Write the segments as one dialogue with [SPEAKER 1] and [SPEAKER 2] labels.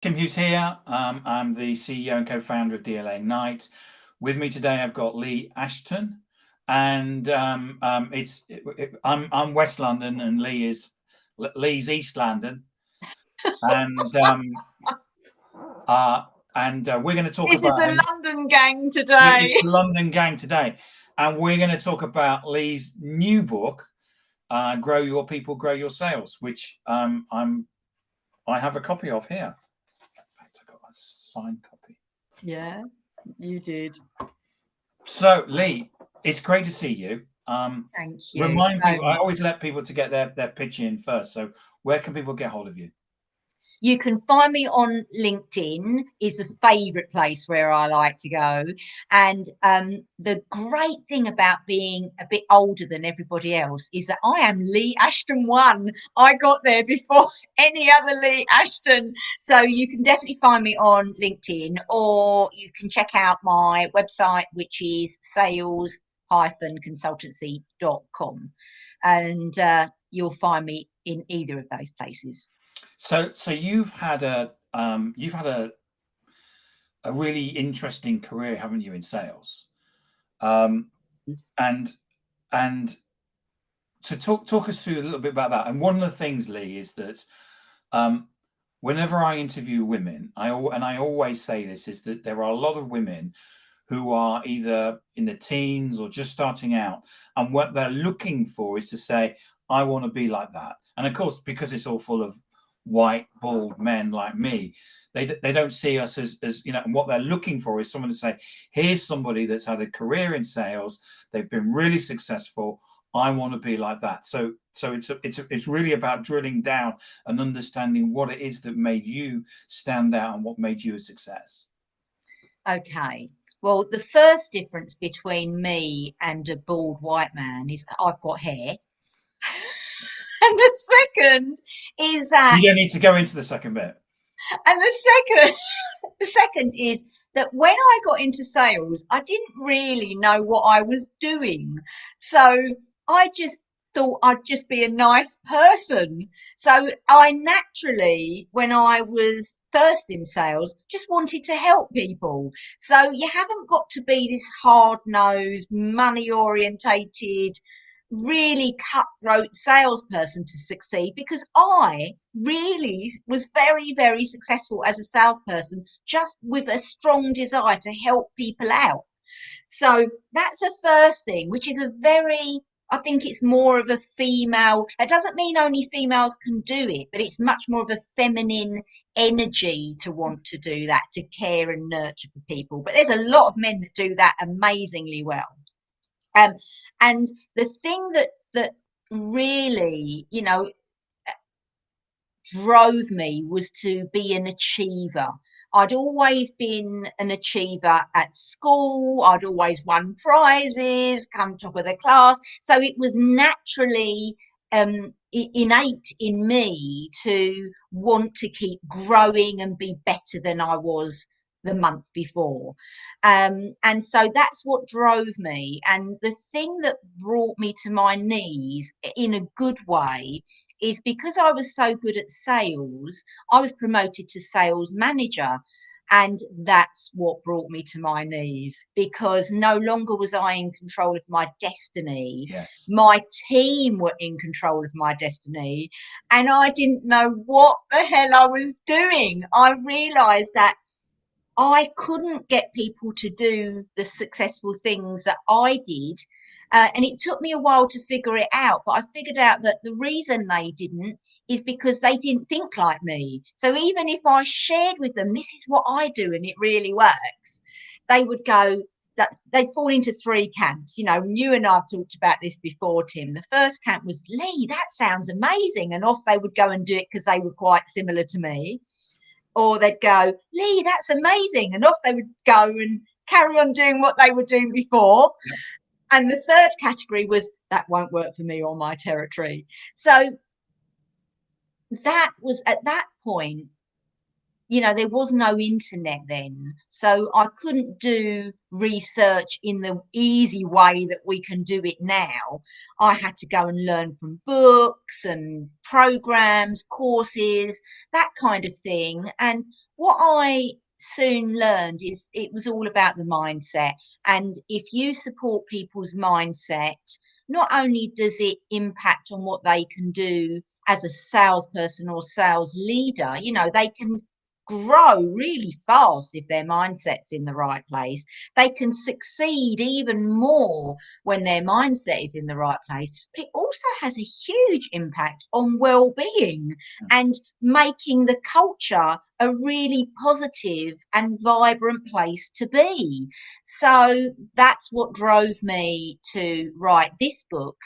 [SPEAKER 1] Tim Hughes here. I'm the CEO and co-founder of DLA Ignite. With me today, I've got Leigh Ashton, and I'm West London, and Leigh's East London, and uh, we're going to talk
[SPEAKER 2] This is
[SPEAKER 1] about
[SPEAKER 2] a London gang
[SPEAKER 1] it's
[SPEAKER 2] today.
[SPEAKER 1] the London gang today, and we're going to talk about Leigh's new book, "Grow Your People, Grow Your Sales," which I have a copy of here. In fact, I got a signed copy.
[SPEAKER 2] Yeah, you did.
[SPEAKER 1] So, Leigh, it's great to see you.
[SPEAKER 2] Thank you
[SPEAKER 1] Remind
[SPEAKER 2] so
[SPEAKER 1] people, I
[SPEAKER 2] much.
[SPEAKER 1] always let people to get their pitch in first. So, where can people get hold of you?
[SPEAKER 2] You can find me on LinkedIn, is a favourite place where I like to go. And the great thing about being a bit older than everybody else is that I am Leigh Ashton 1. I got there before any other Leigh Ashton. So you can definitely find me on LinkedIn, or you can check out my website, which is sales-consultancy.com. And you'll find me in either of those places.
[SPEAKER 1] So you've had a really interesting career, haven't you, in sales? Um, and and to talk us through a little bit about that. And one of the things, Leigh, is that um, whenever I interview women, I always say this, is that there are a lot of women who are either in the teens or just starting out, and what they're looking for is to say, I want to be like that. And of course, because it's all full of white bald men like me, they don't see us as and what they're looking for is someone to say, here's somebody that's had a career in sales, they've been really successful, I want to be like that. So it's really about drilling down and understanding what it is that made you stand out and what made you a success.
[SPEAKER 2] Okay. Well, the first difference between me and a bald white man is that I've got hair. And the second is that,
[SPEAKER 1] You don't need to go into the second bit.
[SPEAKER 2] and the second is that when I got into sales, I didn't really know what I was doing. So I just thought I'd just be a nice person. So I naturally, when I was first in sales, just wanted to help people. So you haven't got to be this hard nosed, money orientated, really cutthroat salesperson to succeed, because I really was very, very successful as a salesperson, just with a strong desire to help people out. So that's a first thing, which is a very, I think it's more of a female, it doesn't mean only females can do it, but it's much more of a feminine energy to want to do that, to care and nurture for people. But there's a lot of men that do that amazingly well. Um, and the thing that really, drove me was to be an achiever. I'd always been an achiever at school. I'd always won prizes, come top of the class. So it was naturally innate in me to want to keep growing and be better than I was the month before. And so that's what drove me. And the thing that brought me to my knees in a good way is because I was so good at sales, I was promoted to sales manager. And that's what brought me to my knees, because no longer was I in control of my destiny.
[SPEAKER 1] Yes.
[SPEAKER 2] My team were in control of my destiny, and I didn't know what the hell I was doing. I realized that I couldn't get people to do the successful things that I did. And it took me a while to figure it out, but I figured out that the reason they didn't is because they didn't think like me. So even if I shared with them, this is what I do and it really works, they would go, that they'd fall into three camps. You and I've talked about this before, Tim. The first camp was, Leigh, that sounds amazing. And off they would go and do it because they were quite similar to me. Or they'd go, Leigh, that's amazing. And off they would go and carry on doing what they were doing before.
[SPEAKER 1] Yep.
[SPEAKER 2] And the third category was, that won't work for me or my territory. So that was at that point, there was no internet then. So I couldn't do research in the easy way that we can do it now. I had to go and learn from books and programs, courses, that kind of thing. And what I soon learned is it was all about the mindset. And if you support people's mindset, not only does it impact on what they can do as a salesperson or sales leader, they can grow really fast if their mindset's in the right place. They can succeed even more when their mindset is in the right place. But it also has a huge impact on well-being and making the culture a really positive and vibrant place to be. So that's what drove me to write this book.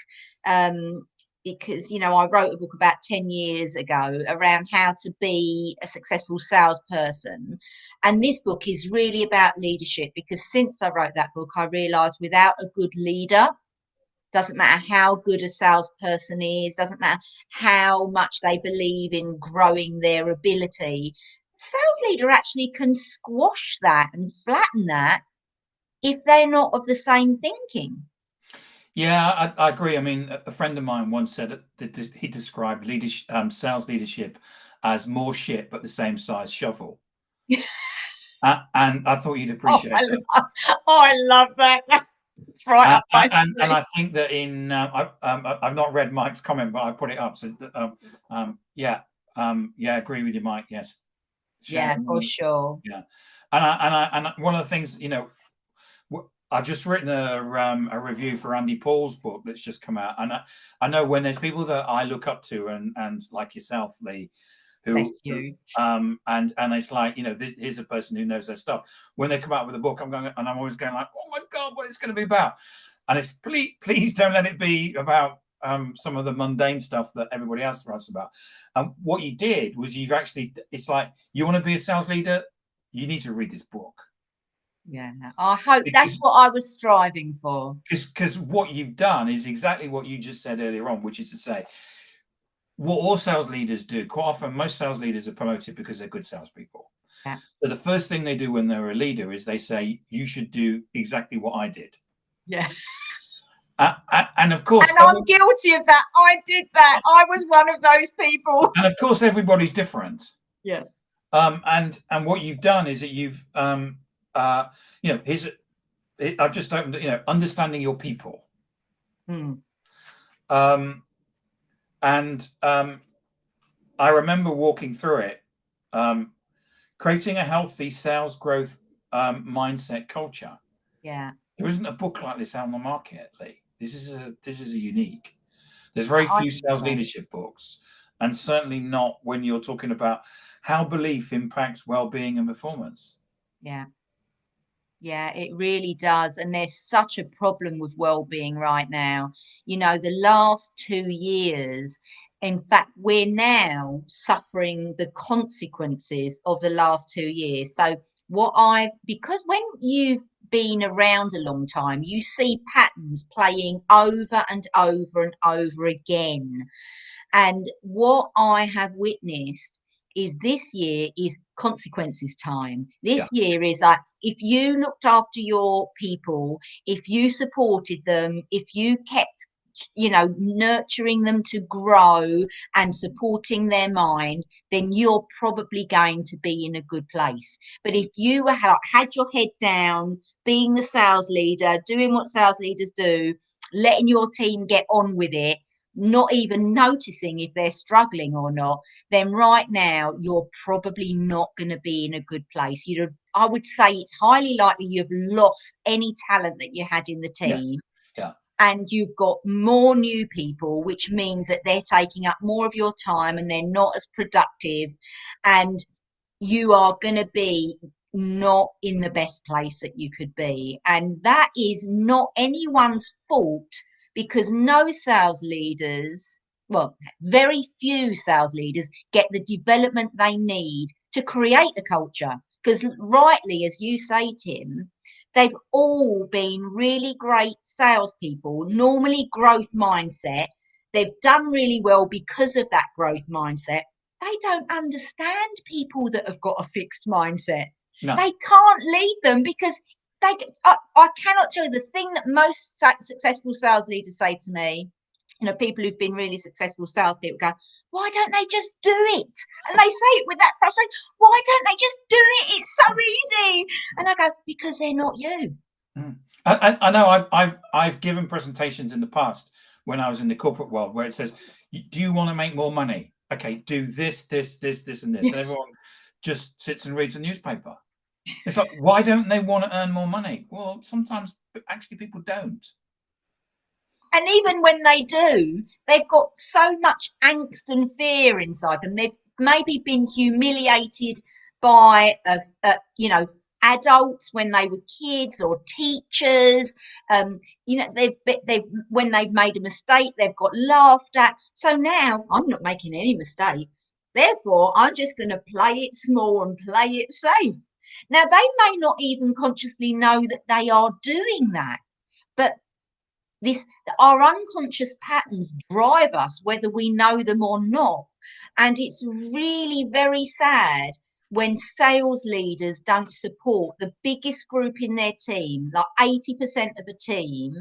[SPEAKER 2] Because I wrote a book about 10 years ago around how to be a successful salesperson, and this book is really about leadership, because since I wrote that book I realized without a good leader, doesn't matter how good a salesperson is, doesn't matter how much they believe in growing their ability, sales leader actually can squash that and flatten that if they're not of the same thinking.
[SPEAKER 1] Yeah, I agree. I mean, a friend of mine once said that he described sales leadership as more shit but the same size shovel. And I thought you'd
[SPEAKER 2] Oh,
[SPEAKER 1] appreciate that.
[SPEAKER 2] I love that. That's right up my
[SPEAKER 1] And
[SPEAKER 2] street.
[SPEAKER 1] I think that I've not read Mike's comment, but I put it up. So yeah, yeah, agree with you, Mike. Yes,
[SPEAKER 2] Yeah, for
[SPEAKER 1] sharing,
[SPEAKER 2] sure.
[SPEAKER 1] yeah. And one of the things, I've just written a review for Andy Paul's book that's just come out, and I know when there's people that I look up to, and like yourself, Leigh,
[SPEAKER 2] Bless
[SPEAKER 1] who
[SPEAKER 2] you.
[SPEAKER 1] and here's here's a person who knows their stuff. When they come out with a book, I'm always going like, oh my god, what it's going to be about? And it's please don't let it be about some of the mundane stuff that everybody else writes about. And what you did was it's like, you want to be a sales leader, you need to read this book.
[SPEAKER 2] Yeah, I hope that's what I was striving for.
[SPEAKER 1] Because what you've done is exactly what you just said earlier on, which is to say, what all sales leaders do, quite often, most sales leaders are promoted because they're good salespeople.
[SPEAKER 2] Yeah.
[SPEAKER 1] So the first thing they do when they're a leader is they say, you should do exactly what I did.
[SPEAKER 2] Yeah.
[SPEAKER 1] And of course,
[SPEAKER 2] And I'm guilty of that. I did that. I was one of those people.
[SPEAKER 1] And of course, everybody's different.
[SPEAKER 2] Yeah.
[SPEAKER 1] And what you've done is that you've I've just opened, understanding your people. And I remember walking through it, creating a healthy sales growth mindset culture.
[SPEAKER 2] Yeah.
[SPEAKER 1] There isn't a book like this out on the market, Leigh. This is a unique. There's very few sales leadership books, and certainly not when you're talking about how belief impacts well-being and performance.
[SPEAKER 2] Yeah. Yeah, it really does. And there's such a problem with well-being right now. The last 2 years, in fact, we're now suffering the consequences of the last 2 years. So because when you've been around a long time, you see patterns playing over and over and over again. And what I have witnessed is this year is consequences time. This year is like, if you looked after your people, if you supported them, if you kept nurturing them to grow and supporting their mind, then you're probably going to be in a good place. But if you had your head down, being the sales leader, doing what sales leaders do, letting your team get on with it, not even noticing if they're struggling or not, then right now you're probably not going to be in a good place. I would say it's highly likely you've lost any talent that you had in the team.
[SPEAKER 1] Yes. Yeah.
[SPEAKER 2] And you've got more new people, which means that they're taking up more of your time and they're not as productive, and you are going to be not in the best place that you could be. And that is not anyone's fault, because no sales leaders, well, very few sales leaders get the development they need to create a culture. Because rightly, as you say, Tim, they've all been really great salespeople, normally growth mindset. They've done really well because of that growth mindset. they don't understand people that have got a fixed mindset.
[SPEAKER 1] No.
[SPEAKER 2] They can't lead them because I cannot tell you the thing that most successful sales leaders say to me. People who've been really successful salespeople go, why don't they just do it? And they say it with that frustration. Why don't they just do it? It's so easy. And I go, because they're not you.
[SPEAKER 1] I know I've given presentations in the past when I was in the corporate world where it says, do you want to make more money? Okay, do this, this, this, this, and this. And everyone just sits and reads the newspaper. It's like, why don't they want to earn more money? Well, sometimes actually people don't.
[SPEAKER 2] And even when they do, they've got so much angst and fear inside them. They've maybe been humiliated by, adults when they were kids or teachers. They've when they've made a mistake, they've got laughed at. So now I'm not making any mistakes. Therefore, I'm just going to play it small and play it safe. Now, they may not even consciously know that they are doing that, but our unconscious patterns drive us whether we know them or not. And it's really very sad when sales leaders don't support the biggest group in their team. Like 80% of the team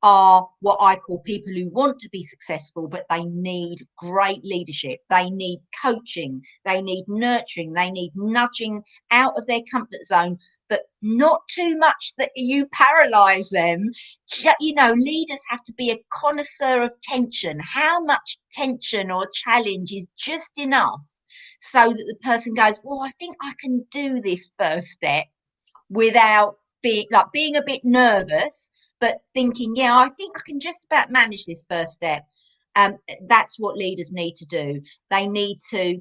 [SPEAKER 2] are what I call people who want to be successful, but they need great leadership. They need coaching. They need nurturing. They need nudging out of their comfort zone, but not too much that you paralyze them. Leaders have to be a connoisseur of tension. How much tension or challenge is just enough so that the person goes, well, I think I can do this first step without being a bit nervous, but thinking, yeah, I think I can just about manage this first step. That's what leaders need to do. They need to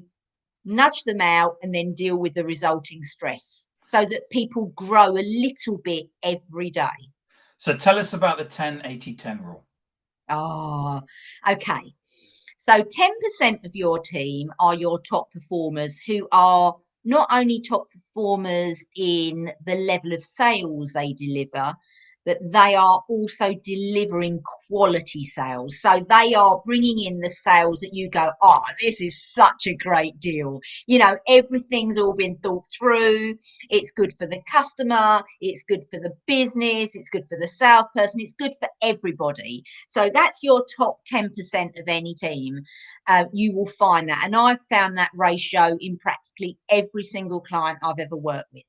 [SPEAKER 2] nudge them out and then deal with the resulting stress so that people grow a little bit every day.
[SPEAKER 1] So tell us about the 10-80-10 rule.
[SPEAKER 2] Oh, okay. So 10% of your team are your top performers, who are not only top performers in the level of sales they deliver, but they are also delivering quality sales. So they are bringing in the sales that you go, oh, this is such a great deal. Everything's all been thought through. It's good for the customer. It's good for the business. It's good for the salesperson. It's good for everybody. So that's your top 10% of any team. You will find that. And I've found that ratio in practically every single client I've ever worked with.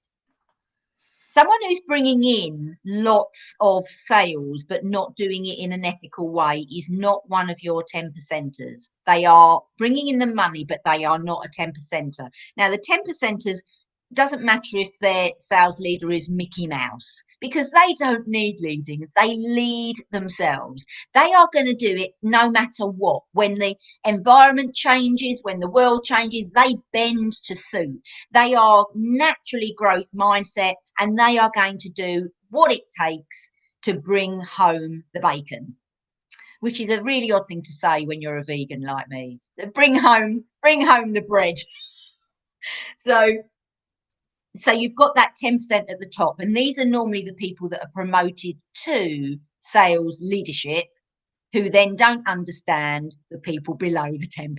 [SPEAKER 2] Someone who's bringing in lots of sales but not doing it in an ethical way is not one of your 10%ers. They are bringing in the money, but they are not a 10%er. Now, the 10%ers, doesn't matter if their sales leader is Mickey Mouse, because they don't need leading. They lead themselves. They are going to do it no matter what. When the environment changes, when the world changes, they bend to suit. They are naturally growth mindset, and they are going to do what it takes to bring home the bacon, which is a really odd thing to say when you're a vegan like me. Bring home the bread. So you've got that 10% at the top, and these are normally the people that are promoted to sales leadership, who then don't understand the people below the 10%.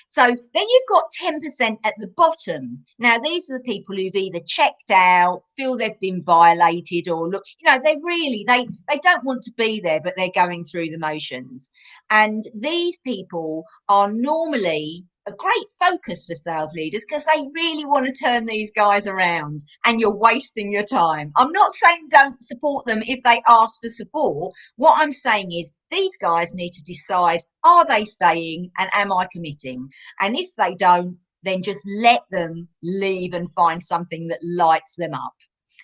[SPEAKER 2] So then you've got 10% at the bottom. Now, these are the people who've either checked out, feel they've been violated, or look, they don't want to be there, but they're going through the motions. And these people are normally a great focus for sales leaders because they really want to turn these guys around, and you're wasting your time. I'm not saying don't support them if they ask for support. What I'm saying is these guys need to decide, are they staying and am I committing? And if they don't, then just let them leave and find something that lights them up.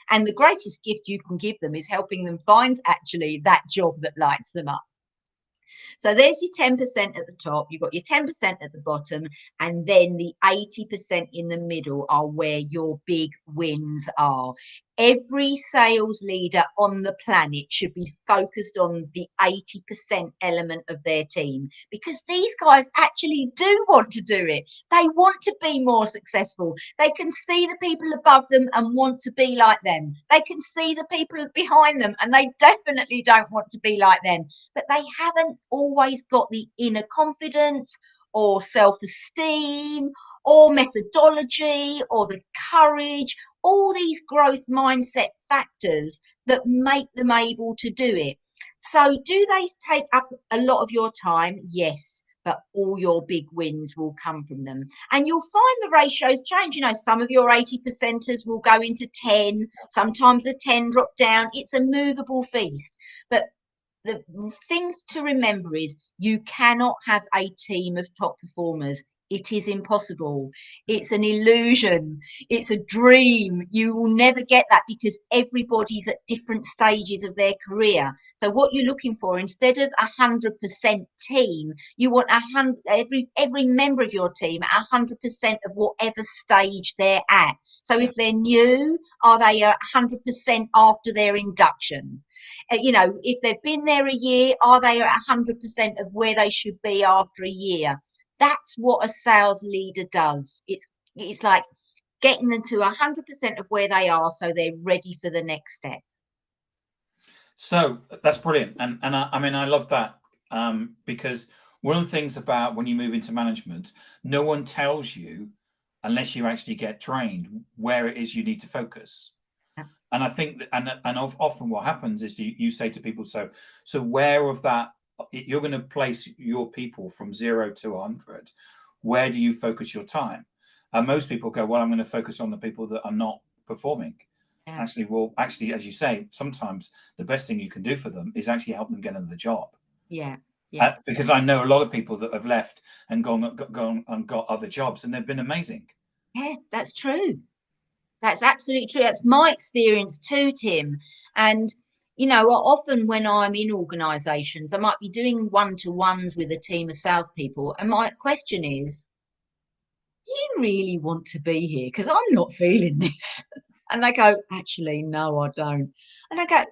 [SPEAKER 2] And the greatest gift you can give them is helping them find actually that job that lights them up. So there's your 10% at the top, you've got your 10% at the bottom, and then the 80% in the middle are where your big wins are. Every sales leader on the planet should be focused on the 80% element of their team, because these guys actually do want to do it. They want to be more successful. They can see the people above them and want to be like them. They can see the people behind them and they definitely don't want to be like them. But they haven't always got the inner confidence or self-esteem or methodology or the courage, all these growth mindset factors that make them able to do it. So do they take up a lot of your time? Yes, but all your big wins will come from them. And you'll find the ratios change. You know, some of your 80%ers will go into 10, sometimes the 10 drop down. It's a movable feast. But the thing to remember is you cannot have a team of top performers. It is impossible. It's an illusion. It's a dream. You will never get that because everybody's at different stages of their career. So what you're looking for, instead of 100% team, you want every member of your team at 100% of whatever stage they're at. So if they're new, are they 100% after their induction? You know, if they've been there a year, are they at 100% of where they should be after a year? That's what a sales leader does. It's like getting them to 100% of where they are so they're ready for the next step.
[SPEAKER 1] So that's brilliant. And I mean, I love that because one of the things about when you move into management, no one tells you, unless you actually get trained, where it is you need to focus. And I think that, and often what happens is you say to people, so where of that, you're going to place your people from 0 to 100. Where do you focus your time? And most people go, well, I'm going to focus on the people that are not performing. Yeah. Actually, as you say, sometimes the best thing you can do for them is actually help them get into the job.
[SPEAKER 2] Yeah. Yeah.
[SPEAKER 1] Because I know a lot of people that have left and gone and got other jobs, and they've been amazing.
[SPEAKER 2] Yeah, that's true. That's absolutely true. That's my experience too, Tim. And, you know, often when I'm in organisations, I might be doing one-to-ones with a team of salespeople. And my question is, do you really want to be here? Because I'm not feeling this. And they go, actually, no, I don't. And I go,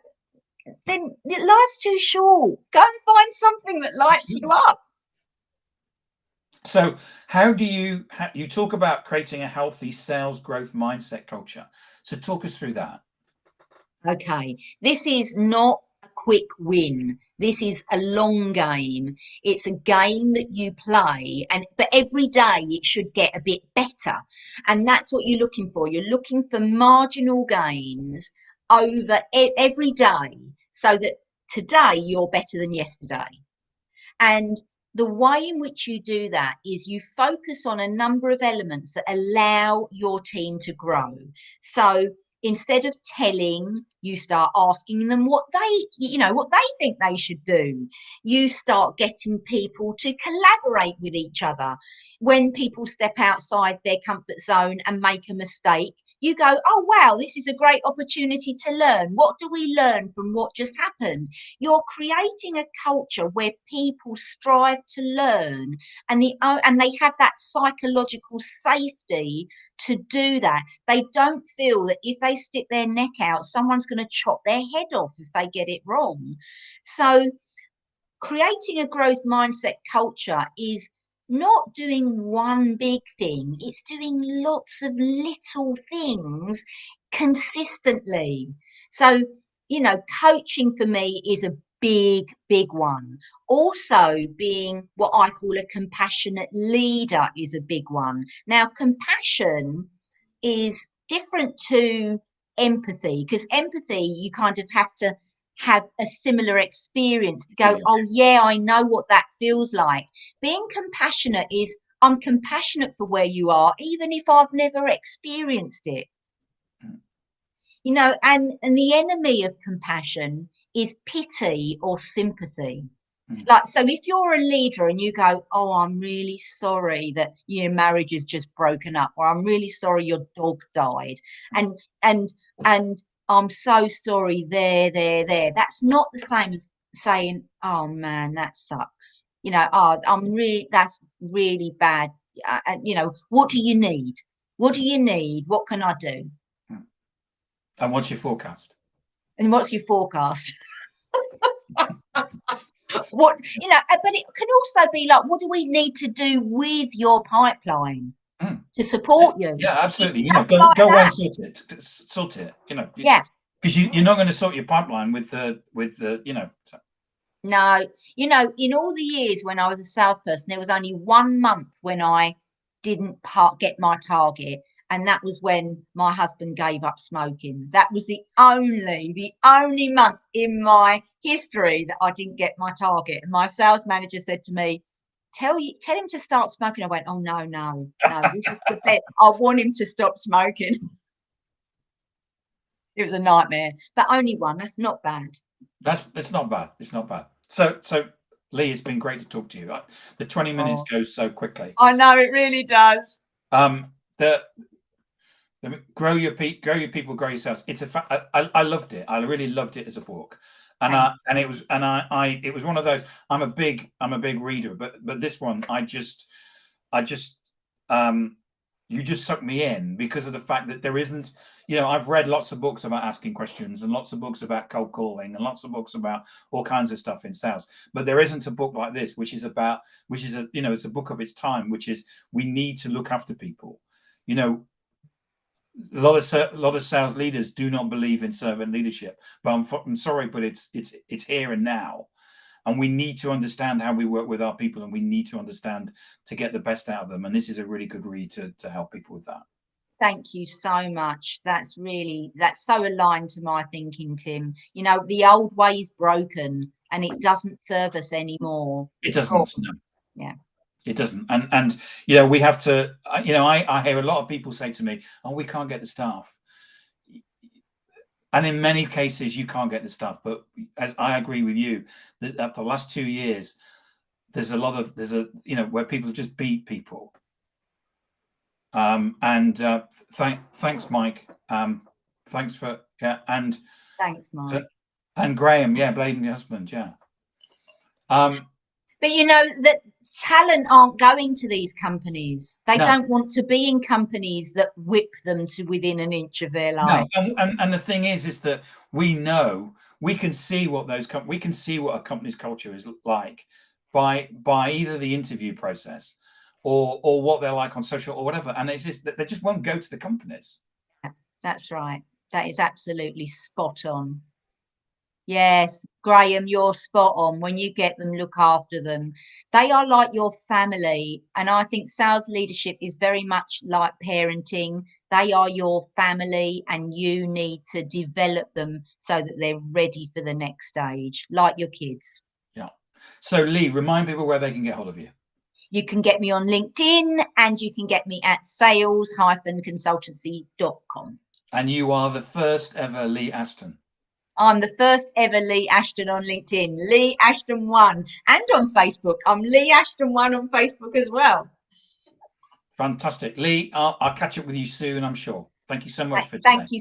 [SPEAKER 2] then life's too short. Go and find something that lights you up.
[SPEAKER 1] So how do you talk about creating a healthy sales growth mindset culture? So talk us through that.
[SPEAKER 2] Okay, this is not a quick win. This is a long game. It's a game that you play, but every day it should get a bit better. And that's what you're looking for. You're looking for marginal gains over every day so that today you're better than yesterday. And the way in which you do that is you focus on a number of elements that allow your team to grow. So instead of telling, you start asking them what they think they should do. You start getting people to collaborate with each other. When people step outside their comfort zone and make a mistake, you go, oh, wow, this is a great opportunity to learn. What do we learn from what just happened? You're creating a culture where people strive to learn and they have that psychological safety to do that. They don't feel that if they stick their neck out, someone's going to chop their head off if they get it wrong. So creating a growth mindset culture is not doing one big thing. It's doing lots of little things consistently. So, you know, coaching for me is a big one. Also, being what I call a compassionate leader is a big one. Now, compassion is different to empathy, because empathy, you kind of have to have a similar experience to go, oh yeah, I know what that feels like. Being compassionate is, I'm compassionate for where you are, even if I've never experienced it. You know, and the enemy of compassion is pity or sympathy. Like, so if you're a leader and you go, oh, I'm really sorry that your marriage is just broken up, or I'm really sorry your dog died, and I'm so sorry, there. That's not the same as saying, oh man, that sucks. You know, oh, that's really bad. You know, what do you need? What do you need? What can I do?
[SPEAKER 1] And what's your forecast?
[SPEAKER 2] And what's your forecast? What, you know, but it can also be like, what do we need to do with your pipeline to support you?
[SPEAKER 1] Yeah, absolutely. You know, go away and sort it. You know,
[SPEAKER 2] yeah,
[SPEAKER 1] because you're not going to sort your pipeline with the you know.
[SPEAKER 2] No, you know, in all the years when I was a salesperson, there was only 1 month when I didn't get my target, and that was when my husband gave up smoking. That was the only month in my history that I didn't get my target. And my sales manager said to me, tell him to start smoking. I went, oh no, no, no, this is the best. I want him to stop smoking. It was a nightmare, but only one. That's not bad.
[SPEAKER 1] It's not bad. It's not bad. So Leigh, it's been great to talk to you. The 20 minutes goes so quickly.
[SPEAKER 2] I know, it really does.
[SPEAKER 1] The grow your people, grow yourselves. It's I loved it. I really loved it as a book, and it was one of those. I'm a big reader, but this one I just you just sucked me in because of the fact that there isn't, I've read lots of books about asking questions and lots of books about cold calling and lots of books about all kinds of stuff in sales, but there isn't a book like this which is it's a book of its time, which is we need to look after people. A lot of sales leaders do not believe in servant leadership, but I'm sorry, but it's here and now, and we need to understand how we work with our people, and we need to understand to get the best out of them. And this is a really good read to help people with that.
[SPEAKER 2] Thank you so much. That's so aligned to my thinking, Tim. The old way is broken and it doesn't serve us anymore.
[SPEAKER 1] It doesn't. No.
[SPEAKER 2] Yeah.
[SPEAKER 1] It doesn't. And we have to, I hear a lot of people say to me, oh, we can't get the staff. And in many cases, you can't get the staff. But as I agree with you, that after the last 2 years, there's where people just beat people. Thanks, Mike. Thanks for, and
[SPEAKER 2] thanks, Mike.
[SPEAKER 1] And Graham, Bladen, your husband,
[SPEAKER 2] But that talent aren't going to these companies. They don't want to be in companies that whip them to within an inch of their life.
[SPEAKER 1] No, and the thing is that we can see what a company's culture is like by either the interview process or what they're like on social or whatever, and it's just they just won't go to the companies.
[SPEAKER 2] That's right. That is absolutely spot on. Yes, Graham, you're spot on. When you get them, look after them. They are like your family. And I think sales leadership is very much like parenting. They are your family and you need to develop them so that they're ready for the next stage, like your kids.
[SPEAKER 1] Yeah. So Leigh, remind people where they can get hold of you.
[SPEAKER 2] You can get me on LinkedIn and you can get me at sales-consultancy.com.
[SPEAKER 1] And you are the first ever Leigh Ashton.
[SPEAKER 2] I'm the first ever Leigh Ashton on LinkedIn, Leigh Ashton 1, and on Facebook. I'm Leigh Ashton 1 on Facebook as well.
[SPEAKER 1] Fantastic. Leigh, I'll catch up with you soon, I'm sure. Thank you so much for today.
[SPEAKER 2] Thank you